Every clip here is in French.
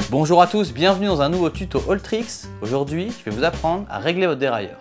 Bonjour à tous, bienvenue dans un nouveau tuto Alltricks. Aujourd'hui, je vais vous apprendre à régler votre dérailleur.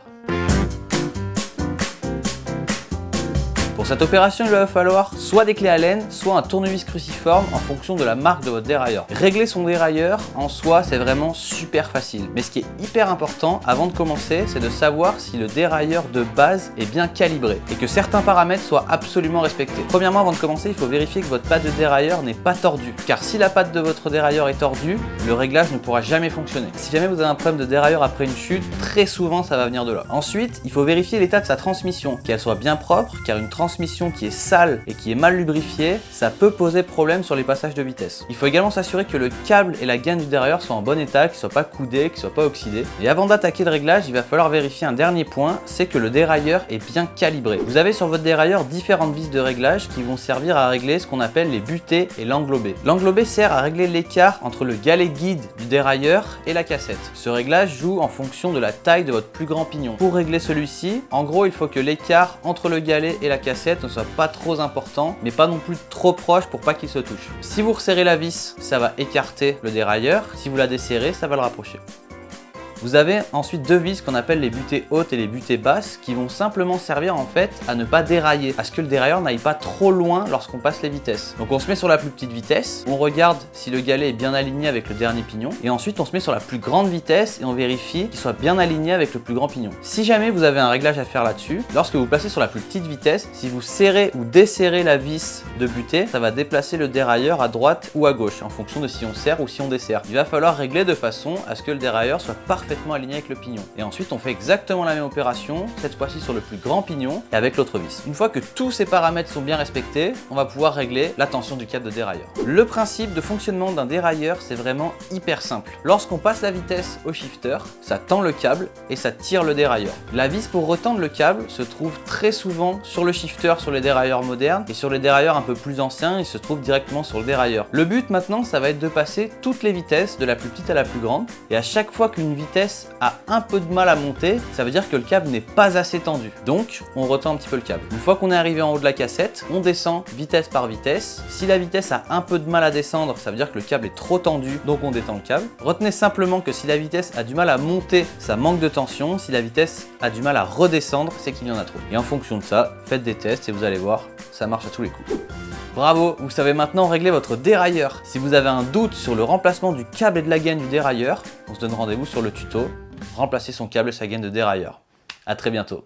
Pour cette opération, il va falloir soit des clés Allen, soit un tournevis cruciforme en fonction de la marque de votre dérailleur. Régler son dérailleur, en soi, c'est vraiment super facile. Mais ce qui est hyper important, avant de commencer, c'est de savoir si le dérailleur de base est bien calibré et que certains paramètres soient absolument respectés. Premièrement, avant de commencer, il faut vérifier que votre patte de dérailleur n'est pas tordue. Car si la patte de votre dérailleur est tordue, le réglage ne pourra jamais fonctionner. Si jamais vous avez un problème de dérailleur après une chute, très souvent ça va venir de là. Ensuite, il faut vérifier l'état de sa transmission, qu'elle soit bien propre, car une transmission qui est sale et qui est mal lubrifiée, ça peut poser problème sur les passages de vitesse. Il faut également s'assurer que le câble et la gaine du dérailleur soient en bon état, qu'ils ne soient pas coudés, qu'ils ne soient pas oxydés. Et avant d'attaquer le réglage, il va falloir vérifier un dernier point, c'est que le dérailleur est bien calibré. Vous avez sur votre dérailleur différentes vis de réglage qui vont servir à régler ce qu'on appelle les butées et l'englobé. L'englobé sert à régler l'écart entre le galet guide du dérailleur et la cassette. Ce réglage joue en fonction de la taille de votre plus grand pignon. Pour régler celui-ci, en gros, il faut que l'écart entre le galet et la cassette ne soit pas trop important, mais pas non plus trop proche pour pas qu'il se touche. Si vous resserrez la vis, ça va écarter le dérailleur. Si vous la desserrez, ça va le rapprocher. Vous avez ensuite deux vis qu'on appelle les butées hautes et les butées basses qui vont simplement servir en fait à ne pas dérailler, à ce que le dérailleur n'aille pas trop loin lorsqu'on passe les vitesses. Donc on se met sur la plus petite vitesse, on regarde si le galet est bien aligné avec le dernier pignon et ensuite on se met sur la plus grande vitesse et on vérifie qu'il soit bien aligné avec le plus grand pignon. Si jamais vous avez un réglage à faire là-dessus, lorsque vous placez sur la plus petite vitesse, si vous serrez ou desserrez la vis de butée, ça va déplacer le dérailleur à droite ou à gauche en fonction de si on serre ou si on desserre. Il va falloir régler de façon à ce que le dérailleur soit parfaitement aligné avec le pignon. Et ensuite on fait exactement la même opération, cette fois-ci sur le plus grand pignon et avec l'autre vis. Une fois que tous ces paramètres sont bien respectés, on va pouvoir régler la tension du câble de dérailleur. Le principe de fonctionnement d'un dérailleur, c'est vraiment hyper simple. Lorsqu'on passe la vitesse au shifter, ça tend le câble et ça tire le dérailleur. La vis pour retendre le câble se trouve très souvent sur le shifter sur les dérailleurs modernes et sur les dérailleurs un peu plus anciens, il se trouve directement sur le dérailleur. Le but maintenant, ça va être de passer toutes les vitesses de la plus petite à la plus grande et à chaque fois qu'une vitesse a un peu de mal à monter, ça veut dire que le câble n'est pas assez tendu. Donc, on retend un petit peu le câble. Une fois qu'on est arrivé en haut de la cassette, on descend vitesse par vitesse. Si la vitesse a un peu de mal à descendre, ça veut dire que le câble est trop tendu, donc on détend le câble. Retenez simplement que si la vitesse a du mal à monter, ça manque de tension. Si la vitesse a du mal à redescendre, c'est qu'il y en a trop. Et en fonction de ça, faites des tests et vous allez voir, ça marche à tous les coups. Bravo, vous savez maintenant régler votre dérailleur. Si vous avez un doute sur le remplacement du câble et de la gaine du dérailleur, on se donne rendez-vous sur le tuto. Remplacer son câble et sa gaine de dérailleur. A très bientôt.